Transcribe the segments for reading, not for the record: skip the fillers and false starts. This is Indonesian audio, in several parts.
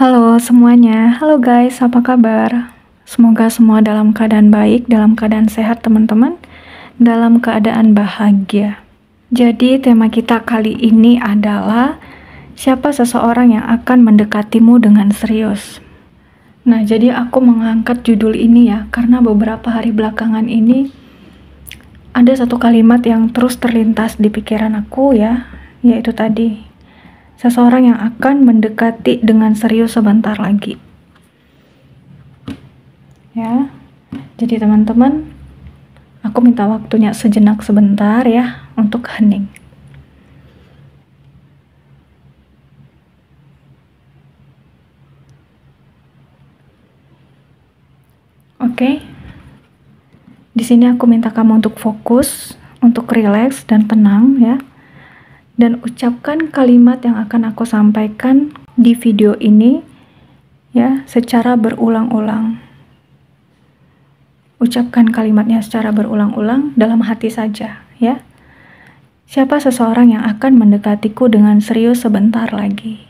Halo semuanya, halo guys, apa kabar? Semoga semua dalam keadaan baik, dalam keadaan sehat teman-teman, dalam keadaan bahagia. Jadi tema kita kali ini adalah siapa seseorang yang akan mendekatimu dengan serius. Nah, jadi aku mengangkat judul ini ya, karena beberapa hari belakangan ini ada satu kalimat yang terus terlintas di pikiran aku ya, yaitu tadi, seseorang yang akan mendekati dengan serius sebentar lagi. Ya, jadi teman-teman, aku minta waktunya sejenak sebentar ya untuk hening. Oke. Di sini aku minta kamu untuk fokus, untuk rileks dan tenang ya. Dan ucapkan kalimat yang akan aku sampaikan di video ini ya secara berulang-ulang. Ucapkan kalimatnya secara berulang-ulang dalam hati saja ya. Siapa seseorang yang akan mendekatiku dengan serius sebentar lagi?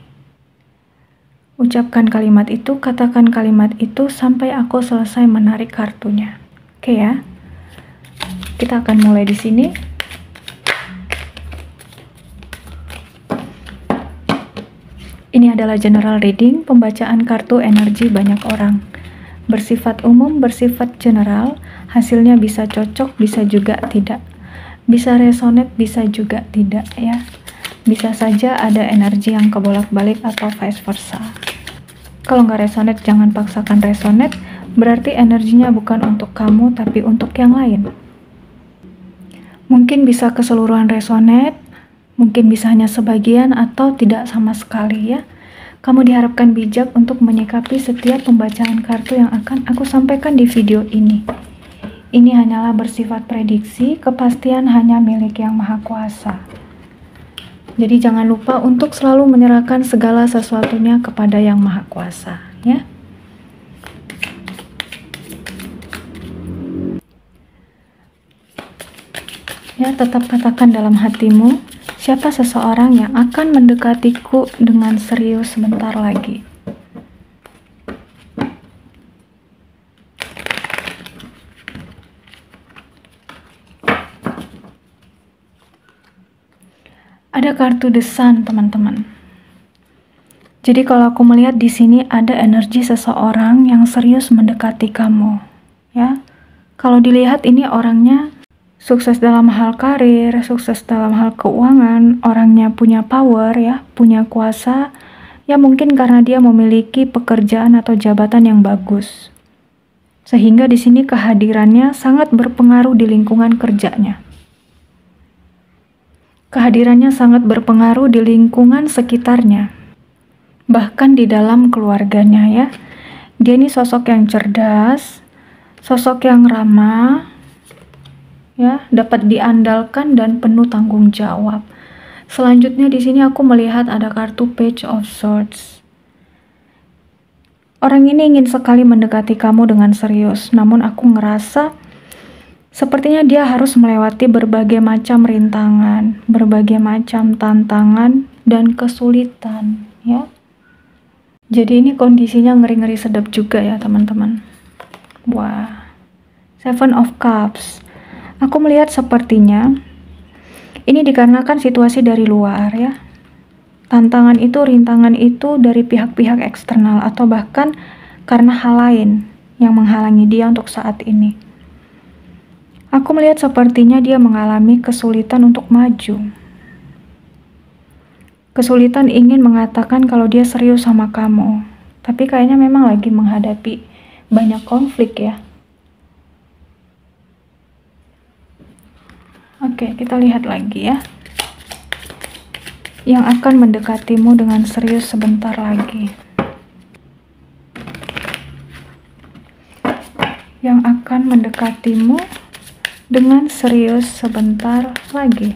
Ucapkan kalimat itu, katakan kalimat itu sampai aku selesai menarik kartunya. Oke ya. Kita akan mulai di sini. Ini adalah general reading, pembacaan kartu energi banyak orang. Bersifat umum, bersifat general, hasilnya bisa cocok, bisa juga tidak. Bisa resonate, bisa juga tidak ya. Bisa saja ada energi yang kebolak-balik atau vice versa. Kalau nggak resonate, jangan paksakan resonate, berarti energinya bukan untuk kamu, tapi untuk yang lain. Mungkin bisa keseluruhan resonate, mungkin bisa hanya sebagian atau tidak sama sekali ya. Kamu diharapkan bijak untuk menyikapi setiap pembacaan kartu yang akan aku sampaikan di video ini. Ini hanyalah bersifat prediksi, kepastian hanya milik Yang Maha Kuasa. Jadi jangan lupa untuk selalu menyerahkan segala sesuatunya kepada Yang Maha Kuasa ya. Ya, tetap katakan dalam hatimu, siapa seseorang yang akan mendekatiku dengan serius sebentar lagi. Ada kartu The Sun, teman-teman. Jadi kalau aku melihat di sini ada energi seseorang yang serius mendekati kamu, ya. Kalau dilihat ini orangnya sukses dalam hal karir, sukses dalam hal keuangan, orangnya punya power ya, punya kuasa, ya mungkin karena dia memiliki pekerjaan atau jabatan yang bagus. Sehingga di sini kehadirannya sangat berpengaruh di lingkungan kerjanya. Kehadirannya sangat berpengaruh di lingkungan sekitarnya. Bahkan di dalam keluarganya ya. Dia ini sosok yang cerdas, sosok yang ramah, ya, dapat diandalkan dan penuh tanggung jawab. Selanjutnya di sini aku melihat ada kartu Page of Swords. Orang ini ingin sekali mendekati kamu dengan serius, namun aku ngerasa sepertinya dia harus melewati berbagai macam rintangan, berbagai macam tantangan dan kesulitan, ya. Jadi ini kondisinya ngeri-ngeri sedap juga ya, teman-teman. Wah. Seven of Cups. Aku melihat sepertinya ini dikarenakan situasi dari luar ya. Tantangan itu, rintangan itu dari pihak-pihak eksternal atau bahkan karena hal lain yang menghalangi dia untuk saat ini. Aku melihat sepertinya dia mengalami kesulitan untuk maju. Kesulitan ingin mengatakan kalau dia serius sama kamu. Tapi kayaknya memang lagi menghadapi banyak konflik ya. Oke, kita lihat lagi ya. Yang akan mendekatimu dengan serius sebentar lagi. Yang akan mendekatimu dengan serius sebentar lagi.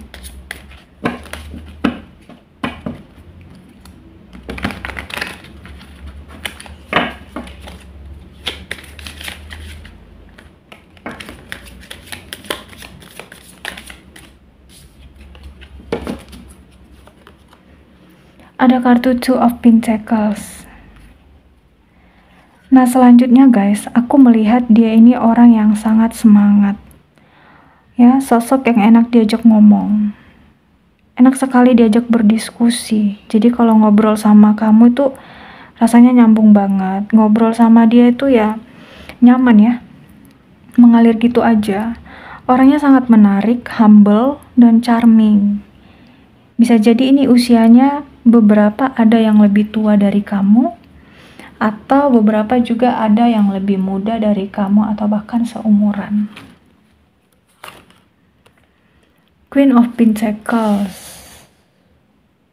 Ada kartu Two of Pentacles. Nah, selanjutnya guys, aku melihat dia ini orang yang sangat semangat. Ya, sosok yang enak diajak ngomong. Enak sekali diajak berdiskusi. Jadi kalau ngobrol sama kamu itu rasanya nyambung banget. Ngobrol sama dia itu ya nyaman ya. Mengalir gitu aja. Orangnya sangat menarik, humble, dan charming. Bisa jadi ini usianya beberapa ada yang lebih tua dari kamu, atau beberapa juga ada yang lebih muda dari kamu atau bahkan seumuran. Queen of Pentacles.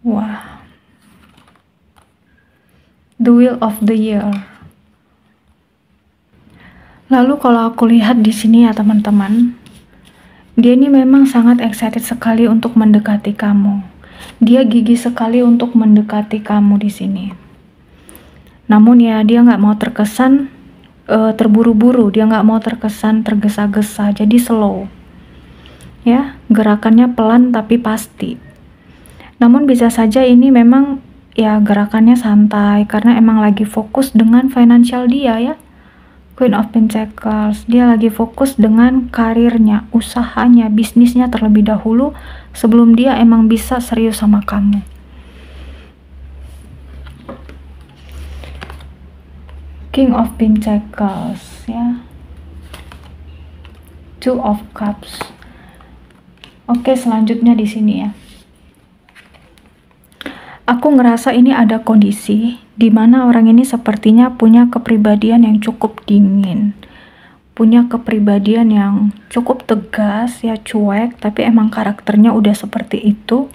Wah. The Wheel of the Year. Lalu kalau aku lihat di sini ya teman-teman, dia ini memang sangat excited sekali untuk mendekati kamu. Dia gigih sekali untuk mendekati kamu di sini. Namun ya dia nggak mau terkesan terburu-buru, dia nggak mau terkesan tergesa-gesa, jadi slow. Ya, gerakannya pelan tapi pasti. Namun bisa saja ini memang ya gerakannya santai karena emang lagi fokus dengan financial dia ya. Queen of Pentacles, dia lagi fokus dengan karirnya, usahanya, bisnisnya terlebih dahulu sebelum dia emang bisa serius sama kamu. King of Pentacles ya. Two of Cups. Oke, selanjutnya di sini ya. Aku ngerasa ini ada kondisi di mana orang ini sepertinya punya kepribadian yang cukup dingin. Punya kepribadian yang cukup tegas ya, cuek, tapi emang karakternya udah seperti itu.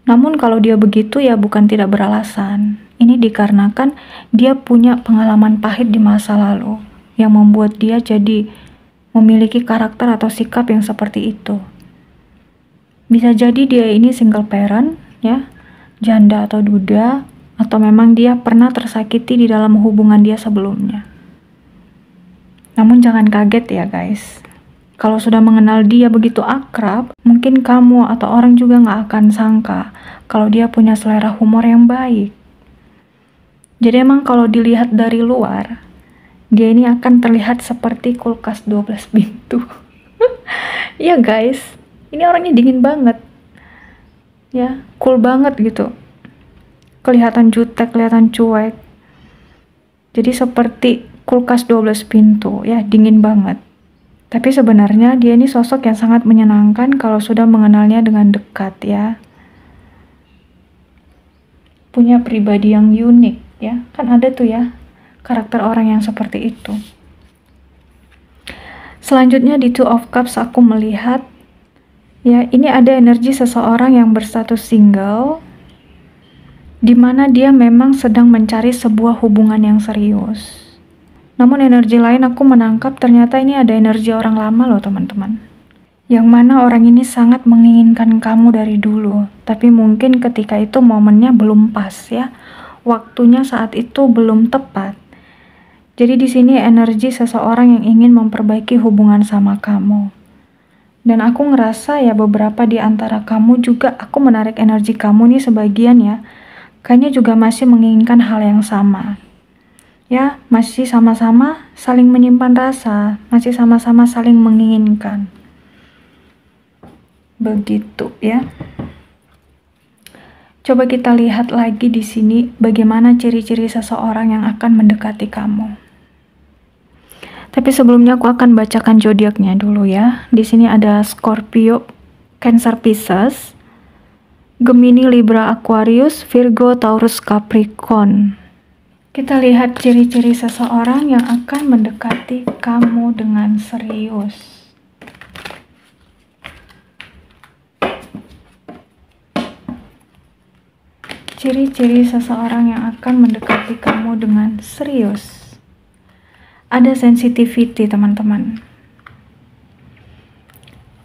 Namun kalau dia begitu ya bukan tidak beralasan. Ini dikarenakan dia punya pengalaman pahit di masa lalu yang membuat dia jadi memiliki karakter atau sikap yang seperti itu. Bisa jadi dia ini single parent ya, janda atau duda, atau memang dia pernah tersakiti di dalam hubungan dia sebelumnya. Namun jangan kaget ya guys, kalau sudah mengenal dia begitu akrab, mungkin kamu atau orang juga nggak akan sangka kalau dia punya selera humor yang baik. Jadi emang kalau dilihat dari luar, dia ini akan terlihat seperti kulkas 12 pintu. Iya guys, ini orangnya dingin banget. Ya, cool banget gitu. Kelihatan jutek, kelihatan cuek. Jadi seperti kulkas 12 pintu, ya, dingin banget. Tapi sebenarnya dia ini sosok yang sangat menyenangkan kalau sudah mengenalnya dengan dekat ya. Punya pribadi yang unik ya. Kan ada tuh ya karakter orang yang seperti itu. Selanjutnya di Two of Cups aku melihat ya, ini ada energi seseorang yang berstatus single, di mana dia memang sedang mencari sebuah hubungan yang serius. Namun energi lain aku menangkap ternyata ini ada energi orang lama loh teman-teman. Yang mana orang ini sangat menginginkan kamu dari dulu, tapi mungkin ketika itu momennya belum pas ya. Waktunya saat itu belum tepat. Jadi di sini energi seseorang yang ingin memperbaiki hubungan sama kamu. Dan aku ngerasa ya beberapa di antara kamu juga aku menarik energi kamu nih sebagian ya. Kayaknya juga masih menginginkan hal yang sama. Ya, masih sama-sama saling menyimpan rasa, masih sama-sama saling menginginkan. Begitu ya. Coba kita lihat lagi di sini bagaimana ciri-ciri seseorang yang akan mendekati kamu. Tapi sebelumnya aku akan bacakan zodiaknya dulu ya. Di sini ada Scorpio, Cancer, Pisces, Gemini, Libra, Aquarius, Virgo, Taurus, Capricorn. Kita lihat ciri-ciri seseorang yang akan mendekati kamu dengan serius. Ciri-ciri seseorang yang akan mendekati kamu dengan serius. Ada sensitivity, teman-teman.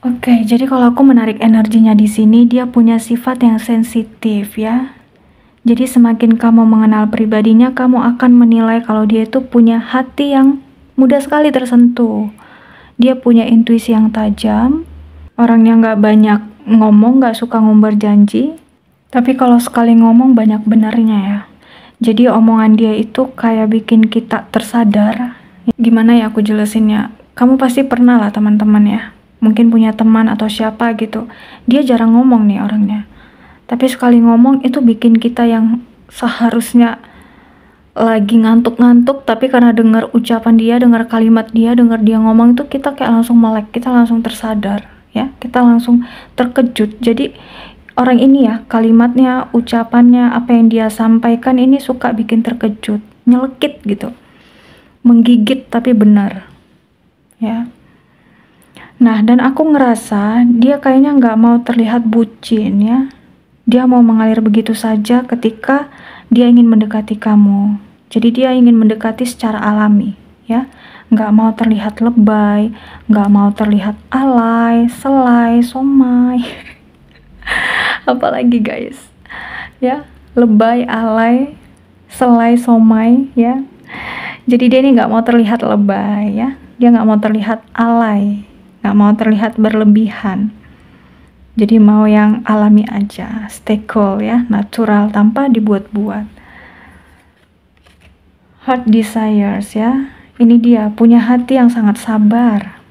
Oke, jadi kalau aku menarik energinya di sini, dia punya sifat yang sensitif ya. Jadi semakin kamu mengenal pribadinya, kamu akan menilai kalau dia itu punya hati yang mudah sekali tersentuh. Dia punya intuisi yang tajam, orangnya nggak banyak ngomong, nggak suka ngumbar janji, tapi kalau sekali ngomong banyak benarnya ya. Jadi omongan dia itu kayak bikin kita tersadar. Gimana ya aku jelasinnya? Kamu pasti pernah lah teman-teman ya, mungkin punya teman atau siapa gitu, dia jarang ngomong nih orangnya, tapi sekali ngomong itu bikin kita yang seharusnya lagi ngantuk-ngantuk, tapi karena dengar ucapan dia, dengar kalimat dia, dengar dia ngomong itu kita kayak langsung melek, kita langsung tersadar ya, kita langsung terkejut. Jadi orang ini ya, kalimatnya, ucapannya, apa yang dia sampaikan ini suka bikin terkejut, nyelekit gitu, menggigit tapi benar ya. Nah, dan aku ngerasa dia kayaknya nggak mau terlihat bucin ya. Dia mau mengalir begitu saja ketika dia ingin mendekati kamu. Jadi dia ingin mendekati secara alami ya. Nggak mau terlihat lebay, nggak mau terlihat alay, selai, somai. Apalagi guys ya, lebay, alay, selai, somai ya. Jadi dia ini nggak mau terlihat lebay ya, dia nggak mau terlihat alay, nggak mau terlihat berlebihan. Jadi mau yang alami aja, stay cool ya, natural, tanpa dibuat-buat. Heart desires ya, ini dia punya hati yang sangat sabar.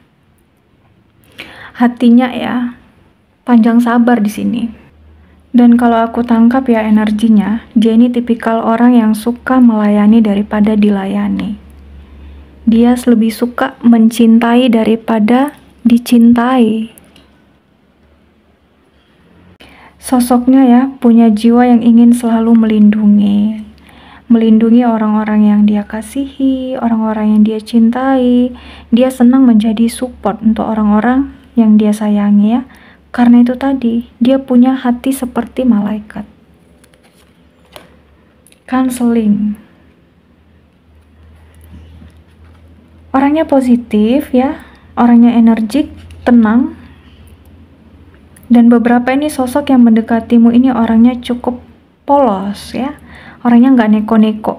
Hatinya ya panjang sabar di sini. Dan kalau aku tangkap ya energinya, dia ini tipikal orang yang suka melayani daripada dilayani. Dia lebih suka mencintai daripada dicintai. Sosoknya ya, punya jiwa yang ingin selalu melindungi. Melindungi orang-orang yang dia kasihi, orang-orang yang dia cintai. Dia senang menjadi support untuk orang-orang yang dia sayangi ya. Karena itu tadi, dia punya hati seperti malaikat. Counseling. Orangnya positif ya, orangnya energik, tenang. Dan beberapa ini sosok yang mendekatimu ini orangnya cukup polos ya. Orangnya nggak neko-neko.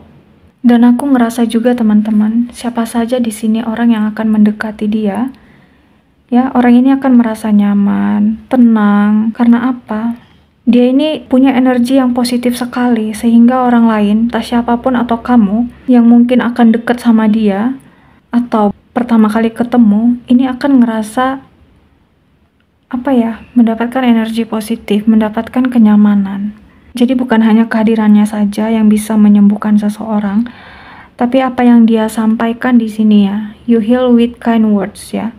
Dan aku ngerasa juga teman-teman, siapa saja di sini orang yang akan mendekati dia, ya, orang ini akan merasa nyaman, tenang. Karena apa? Dia ini punya energi yang positif sekali, sehingga orang lain, entah siapapun atau kamu, yang mungkin akan dekat sama dia, atau pertama kali ketemu, ini akan ngerasa, apa ya, mendapatkan energi positif, mendapatkan kenyamanan. Jadi bukan hanya kehadirannya saja yang bisa menyembuhkan seseorang, tapi apa yang dia sampaikan di sini ya, you heal with kind words ya.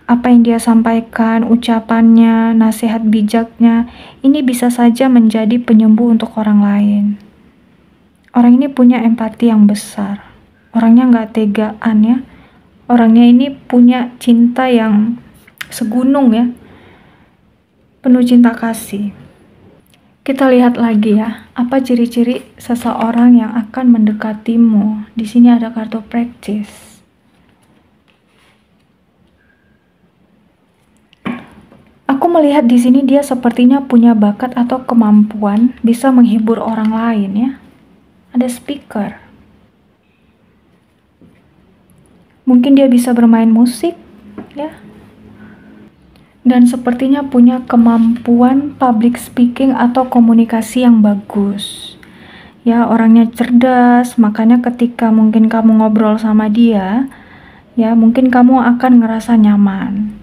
Apa yang dia sampaikan, ucapannya, nasihat bijaknya, ini bisa saja menjadi penyembuh untuk orang lain. Orang ini punya empati yang besar. Orangnya nggak tegaan ya. Orangnya ini punya cinta yang segunung ya. Penuh cinta kasih. Kita lihat lagi ya, apa ciri-ciri seseorang yang akan mendekatimu. Di sini ada kartu practice. Aku melihat di sini dia sepertinya punya bakat atau kemampuan bisa menghibur orang lain ya. Ada speaker. Mungkin dia bisa bermain musik ya. Dan sepertinya punya kemampuan public speaking atau komunikasi yang bagus. Ya, orangnya cerdas, makanya ketika mungkin kamu ngobrol sama dia, ya mungkin kamu akan ngerasa nyaman.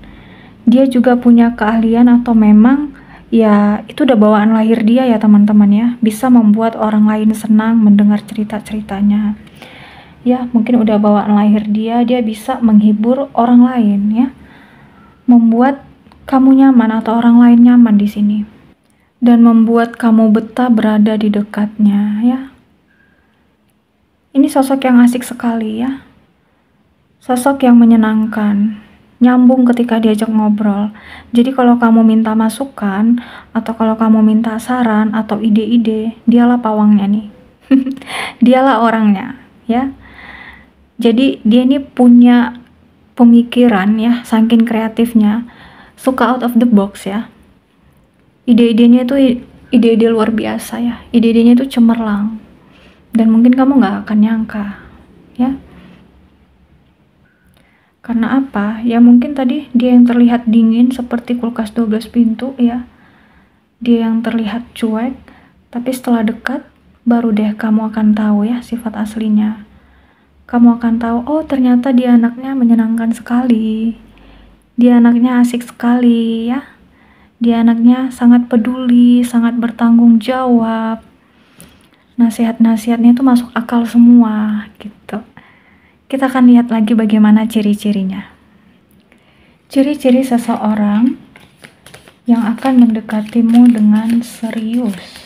Dia juga punya keahlian atau memang ya itu udah bawaan lahir dia ya teman-teman ya, bisa membuat orang lain senang mendengar cerita-ceritanya ya. Mungkin udah bawaan lahir dia bisa menghibur orang lain ya, membuat kamu nyaman atau orang lain nyaman di sini, dan membuat kamu betah berada di dekatnya ya. Ini sosok yang asik sekali ya, sosok yang menyenangkan, nyambung ketika diajak ngobrol. Jadi kalau kamu minta masukan, atau kalau kamu minta saran atau ide-ide, dialah pawangnya nih. Dialah orangnya ya. Jadi dia ini punya pemikiran ya, saking kreatifnya, suka out of the box ya. Ide-idenya itu ide-ide luar biasa ya. Ide-idenya itu cemerlang, dan mungkin kamu nggak akan nyangka ya. Karena apa? Ya mungkin tadi dia yang terlihat dingin seperti kulkas 12 pintu ya. Dia yang terlihat cuek, tapi setelah dekat baru deh kamu akan tahu ya sifat aslinya. Kamu akan tahu, oh ternyata dia anaknya menyenangkan sekali. Dia anaknya asik sekali ya. Dia anaknya sangat peduli, sangat bertanggung jawab. Nasihat-nasihatnya itu masuk akal semua gitu. Kita akan lihat lagi bagaimana ciri-cirinya. Ciri-ciri seseorang yang akan mendekatimu dengan serius.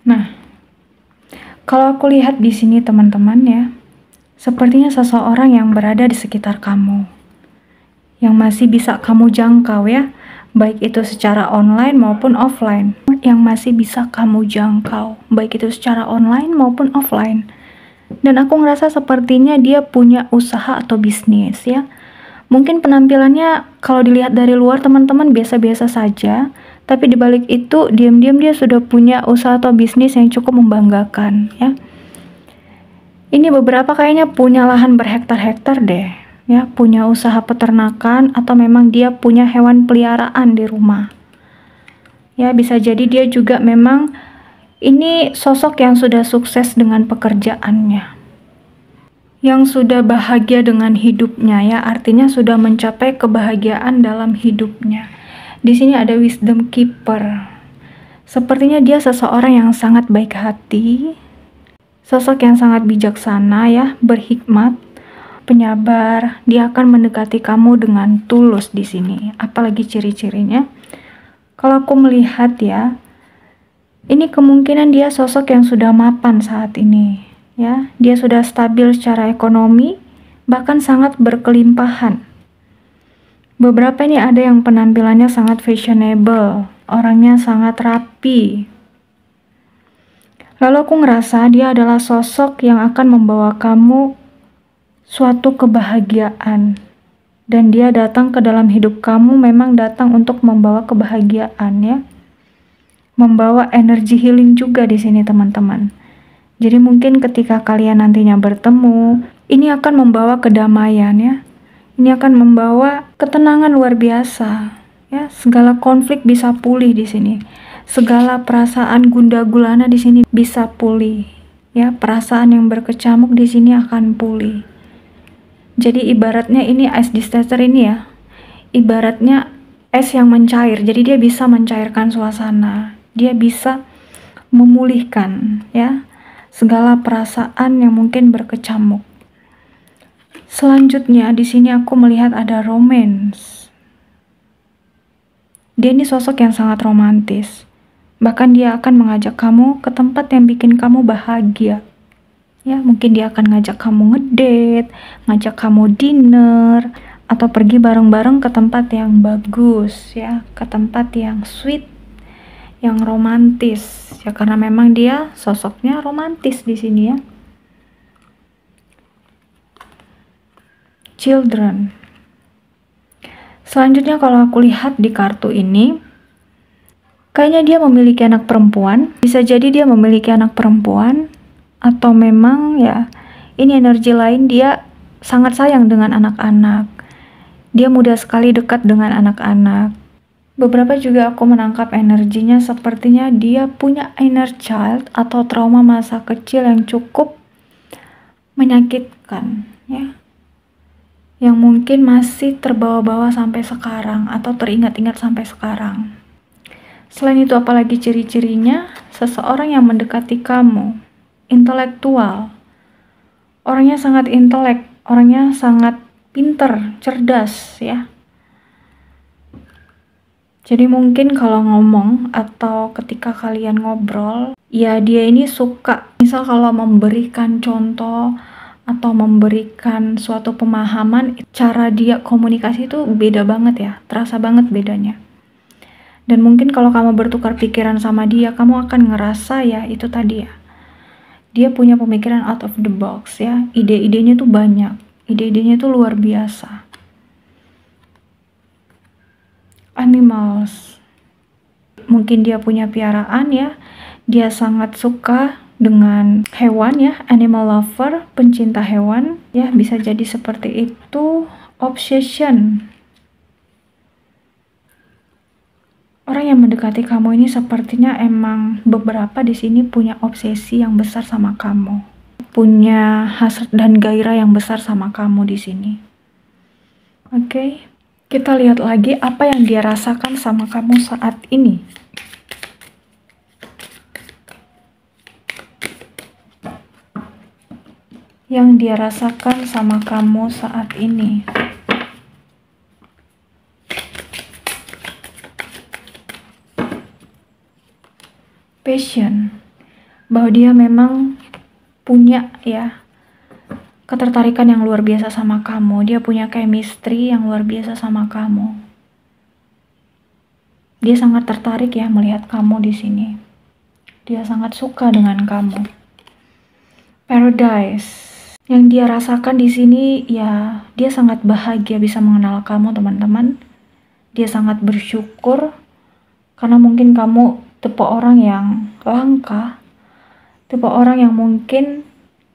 Nah, kalau aku lihat di sini teman-teman ya, sepertinya seseorang yang berada di sekitar kamu, yang masih bisa kamu jangkau ya, baik itu secara online maupun offline, yang masih bisa kamu jangkau, baik itu secara online maupun offline. Dan aku ngerasa sepertinya dia punya usaha atau bisnis ya. Mungkin penampilannya kalau dilihat dari luar teman-teman biasa-biasa saja, tapi dibalik itu diam-diam dia sudah punya usaha atau bisnis yang cukup membanggakan ya. Ini beberapa kayaknya punya lahan berhektar-hektar deh ya, punya usaha peternakan atau memang dia punya hewan peliharaan di rumah. Ya, bisa jadi dia juga memang ini sosok yang sudah sukses dengan pekerjaannya, yang sudah bahagia dengan hidupnya ya, artinya sudah mencapai kebahagiaan dalam hidupnya. Di sini ada wisdom keeper. Sepertinya dia seseorang yang sangat baik hati, sosok yang sangat bijaksana ya, berhikmat, penyabar. Dia akan mendekati kamu dengan tulus di sini. Apalagi ciri-cirinya? Kalau aku melihat ya, ini kemungkinan dia sosok yang sudah mapan saat ini. Ya, dia sudah stabil secara ekonomi, bahkan sangat berkelimpahan. Beberapa ini ada yang penampilannya sangat fashionable, orangnya sangat rapi. Lalu aku ngerasa dia adalah sosok yang akan membawa kamu suatu kebahagiaan. Dan dia datang ke dalam hidup kamu memang datang untuk membawa kebahagiaan ya. Membawa energi healing juga di sini teman-teman. Jadi mungkin ketika kalian nantinya bertemu, ini akan membawa kedamaian ya. Ini akan membawa ketenangan luar biasa. Ya, segala konflik bisa pulih di sini. Segala perasaan gundah gulana di sini bisa pulih. Ya, perasaan yang berkecamuk di sini akan pulih. Jadi ibaratnya ini ice dispenser ini ya. Ibaratnya es yang mencair. Jadi dia bisa mencairkan suasana. Dia bisa memulihkan ya segala perasaan yang mungkin berkecamuk. Selanjutnya di sini aku melihat ada romance. Dia ini sosok yang sangat romantis. Bahkan dia akan mengajak kamu ke tempat yang bikin kamu bahagia. Ya, mungkin dia akan ngajak kamu ngedate, ngajak kamu dinner, atau pergi bareng-bareng ke tempat yang bagus ya, ke tempat yang sweet, yang romantis. Ya karena memang dia sosoknya romantis di sini ya. Children. Selanjutnya kalau aku lihat di kartu ini, kayaknya dia memiliki anak perempuan. Bisa jadi dia memiliki anak perempuan, atau memang ya ini energi lain, dia sangat sayang dengan anak-anak. Dia mudah sekali dekat dengan anak-anak. Beberapa juga aku menangkap energinya sepertinya dia punya inner child atau trauma masa kecil yang cukup menyakitkan ya. Yang mungkin masih terbawa-bawa sampai sekarang atau teringat-ingat sampai sekarang. Selain itu apalagi ciri-cirinya? Seseorang yang mendekati kamu, intelektual. Orangnya sangat intelek, orangnya sangat pinter, cerdas ya. Jadi mungkin kalau ngomong atau ketika kalian ngobrol, ya dia ini suka, misal kalau memberikan contoh atau memberikan suatu pemahaman, cara dia komunikasi itu beda banget ya, terasa banget bedanya. Dan mungkin kalau kamu bertukar pikiran sama dia, kamu akan ngerasa ya itu tadi ya, dia punya pemikiran out of the box ya, ide-idenya tuh banyak, ide-idenya tuh luar biasa. animals. Mungkin dia punya piaraan ya, dia sangat suka dengan hewan ya, animal lover, pencinta hewan ya, bisa jadi seperti itu. Obsession, orang yang mendekati kamu ini sepertinya emang beberapa di sini punya obsesi yang besar sama kamu, punya hasrat dan gairah yang besar sama kamu di sini. Oke, kita lihat lagi apa yang dia rasakan sama kamu saat ini. Yang dia rasakan sama kamu saat ini. Passion, bahwa dia memang punya ya ketertarikan yang luar biasa sama kamu. Dia punya chemistry yang luar biasa sama kamu. Dia sangat tertarik ya melihat kamu di sini. Dia sangat suka dengan kamu. Paradise, yang dia rasakan di sini ya, dia sangat bahagia bisa mengenal kamu, teman-teman. Dia sangat bersyukur karena mungkin kamu tipe orang yang langka, tipe orang yang mungkin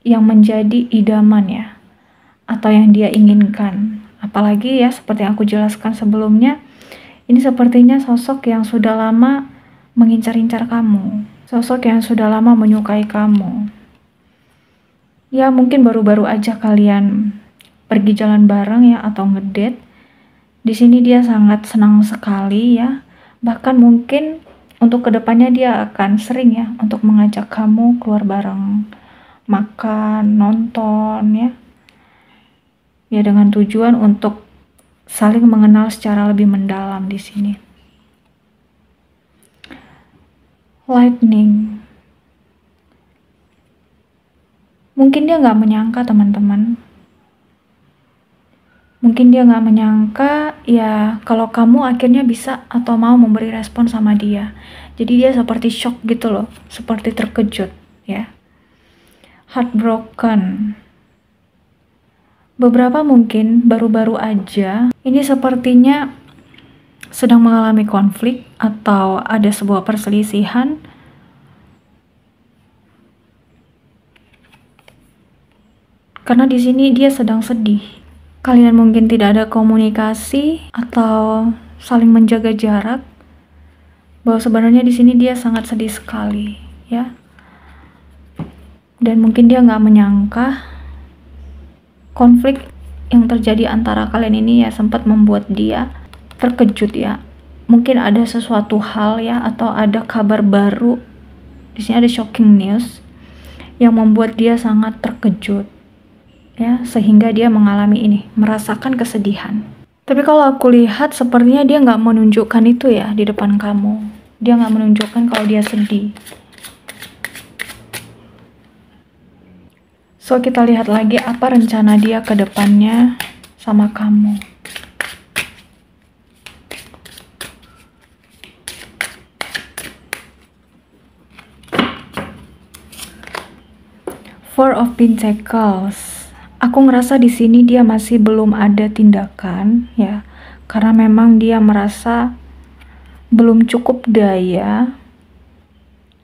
yang menjadi idaman ya, atau yang dia inginkan. Apalagi ya seperti yang aku jelaskan sebelumnya, ini sepertinya sosok yang sudah lama mengincar-incar kamu, sosok yang sudah lama menyukai kamu. Ya mungkin baru-baru aja kalian pergi jalan bareng ya, atau ngedate. Di sini dia sangat senang sekali ya, bahkan mungkin untuk kedepannya dia akan sering ya untuk mengajak kamu keluar bareng, makan, nonton ya. Ya dengan tujuan untuk saling mengenal secara lebih mendalam di sini. Lightning. Mungkin dia nggak menyangka, teman-teman. Mungkin dia nggak menyangka ya kalau kamu akhirnya bisa atau mau memberi respon sama dia. Jadi dia seperti shock gitu loh, seperti terkejut ya. Heartbroken. Beberapa mungkin baru-baru aja ini sepertinya sedang mengalami konflik atau ada sebuah perselisihan. Karena di sini dia sedang sedih. Kalian mungkin tidak ada komunikasi atau saling menjaga jarak. Bahwa sebenarnya di sini dia sangat sedih sekali, ya. Dan mungkin dia nggak menyangka konflik yang terjadi antara kalian ini ya sempat membuat dia terkejut ya. Mungkin ada sesuatu hal ya, atau ada kabar baru. Di sini ada shocking news yang membuat dia sangat terkejut. Ya, sehingga dia mengalami ini, merasakan kesedihan. Tapi kalau aku lihat sepertinya dia nggak menunjukkan itu ya di depan kamu. Dia nggak menunjukkan kalau dia sedih. So kita lihat lagi apa rencana dia ke depannya sama kamu. Four of Pentacles. Aku ngerasa di sini dia masih belum ada tindakan ya, karena memang dia merasa belum cukup daya,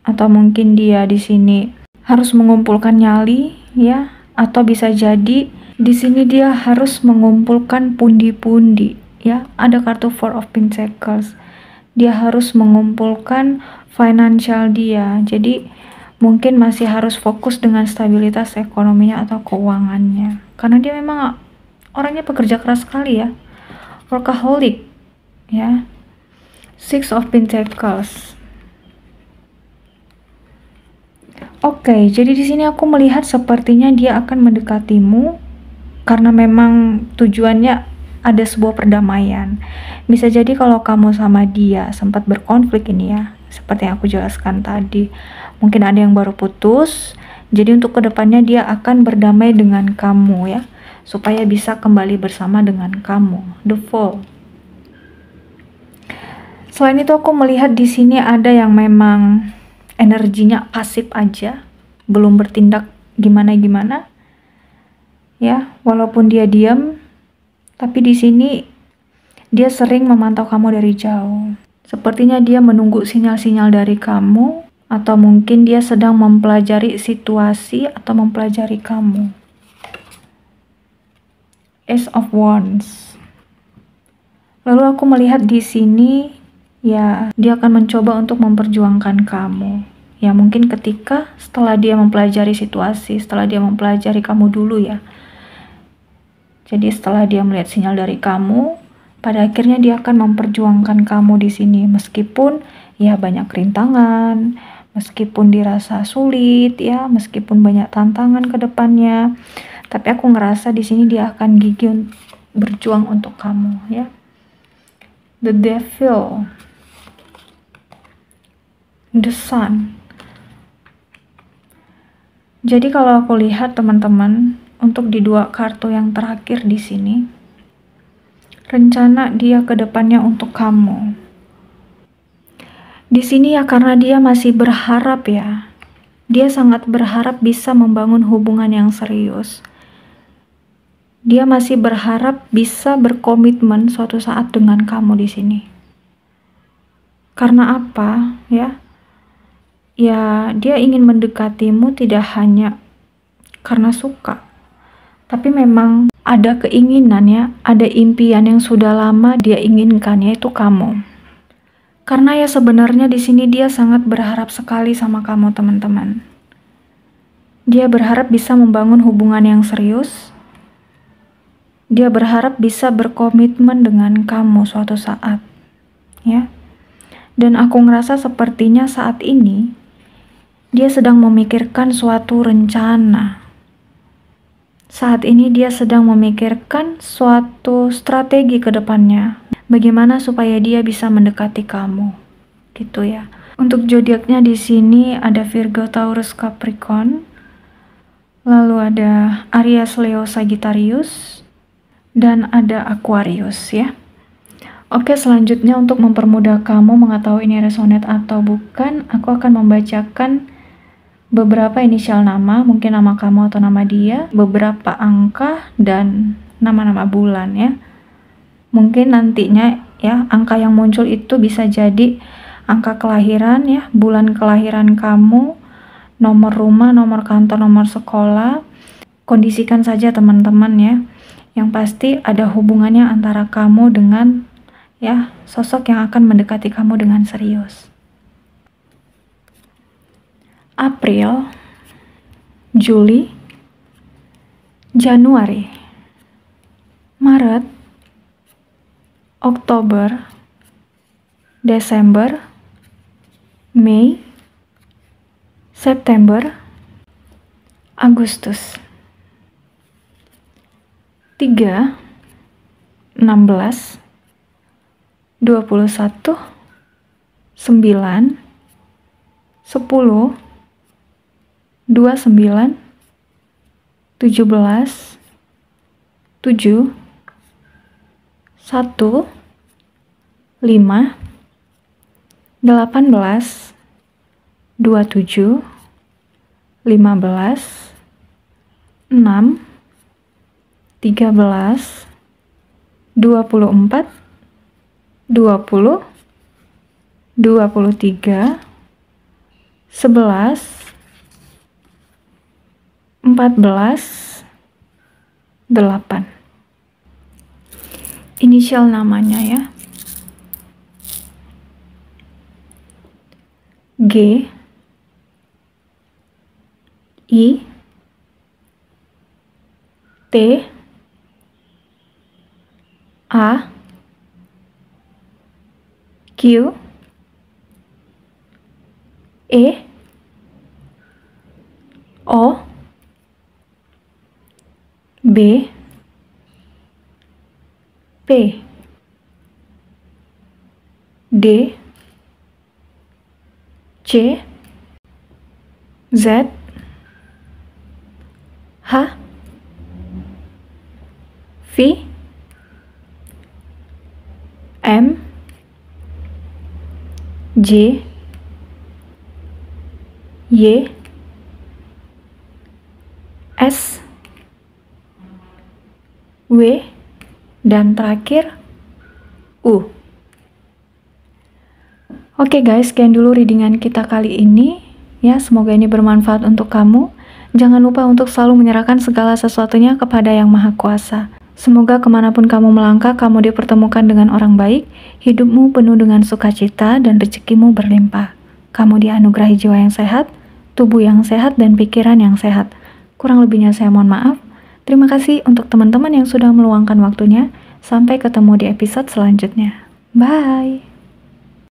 atau mungkin dia di sini harus mengumpulkan nyali ya, atau bisa jadi di sini dia harus mengumpulkan pundi-pundi ya. Ada kartu Four of Pentacles. Dia harus mengumpulkan financial dia. Jadi mungkin masih harus fokus dengan stabilitas ekonominya atau keuangannya. Karena dia memang orangnya pekerja keras sekali ya. Workaholic ya. Six of Pentacles. Oke, jadi di sini aku melihat sepertinya dia akan mendekatimu karena memang tujuannya ada sebuah perdamaian. Bisa jadi kalau kamu sama dia sempat berkonflik ini ya, seperti yang aku jelaskan tadi. Mungkin ada yang baru putus, jadi untuk kedepannya dia akan berdamai dengan kamu ya, supaya bisa kembali bersama dengan kamu. The Fool. Selain itu aku melihat di sini ada yang memang energinya pasif aja, belum bertindak gimana-gimana. Ya, walaupun dia diam, tapi di sini Dia sering memantau kamu dari jauh. Sepertinya dia menunggu sinyal-sinyal dari kamu, atau mungkin dia sedang mempelajari situasi atau mempelajari kamu. Ace of Wands. Lalu aku melihat di sini, ya, dia akan mencoba untuk memperjuangkan kamu. Ya, mungkin ketika setelah dia mempelajari situasi, setelah dia mempelajari kamu dulu ya. Jadi setelah dia melihat sinyal dari kamu, pada akhirnya dia akan memperjuangkan kamu di sini, meskipun ya banyak rintangan, meskipun dirasa sulit ya, meskipun banyak tantangan ke depannya. Tapi aku ngerasa di sini dia akan gigih berjuang untuk kamu ya. The Devil, The Sun. Jadi kalau aku lihat teman-teman, untuk di dua kartu yang terakhir di sini, rencana dia ke depannya untuk kamu. Di sini ya karena dia masih berharap ya. Dia sangat berharap bisa membangun hubungan yang serius. Dia masih berharap bisa berkomitmen suatu saat dengan kamu di sini. Karena apa ya? Ya, dia ingin mendekatimu tidak hanya karena suka, tapi memang ada keinginan ya, ada impian yang sudah lama dia inginkan, yaitu kamu. Karena ya sebenarnya di sini dia sangat berharap sekali sama kamu, teman-teman. Dia berharap bisa membangun hubungan yang serius. Dia berharap bisa berkomitmen dengan kamu suatu saat, ya. Dan aku ngerasa sepertinya saat ini dia sedang memikirkan suatu rencana. Saat ini dia sedang memikirkan suatu strategi ke depannya. Bagaimana supaya dia bisa mendekati kamu. Gitu ya. Untuk zodiaknya di sini ada Virgo, Taurus, Capricorn. Lalu ada Aries, Leo, Sagittarius. Dan ada Aquarius ya. Oke, selanjutnya untuk mempermudah kamu mengetahui ini resonate atau bukan, aku akan membacakan beberapa inisial nama, mungkin nama kamu atau nama dia, beberapa angka, dan nama-nama bulan ya. Mungkin nantinya ya, angka yang muncul itu bisa jadi angka kelahiran ya, bulan kelahiran kamu, nomor rumah, nomor kantor, nomor sekolah. Kondisikan saja teman-teman ya. Yang pasti ada hubungannya antara kamu dengan ya, sosok yang akan mendekati kamu dengan serius. April, Juli, Januari, Maret, Oktober, Desember, Mei, September, Agustus. 3, 16, 21, 9, 10, 29, 17, 7, 1, 5, 18, 27, 15, 6, 13, 24, 20, 23, 11, 14, 8. Inisial namanya ya. G, I, T, A, Q, E, O, B, P, D, C, Z, H, V, M, J, Y, S, W, dan terakhir Oke guys, sekian dulu readingan kita kali ini. Ya, semoga ini bermanfaat untuk kamu. Jangan lupa untuk selalu menyerahkan segala sesuatunya kepada Yang Maha Kuasa. Semoga kemanapun kamu melangkah, kamu dipertemukan dengan orang baik, hidupmu penuh dengan sukacita, dan rezekimu berlimpah. Kamu dianugerahi jiwa yang sehat, tubuh yang sehat, dan pikiran yang sehat. Kurang lebihnya saya mohon maaf. Terima kasih untuk teman-teman yang sudah meluangkan waktunya. Sampai ketemu di episode selanjutnya. Bye!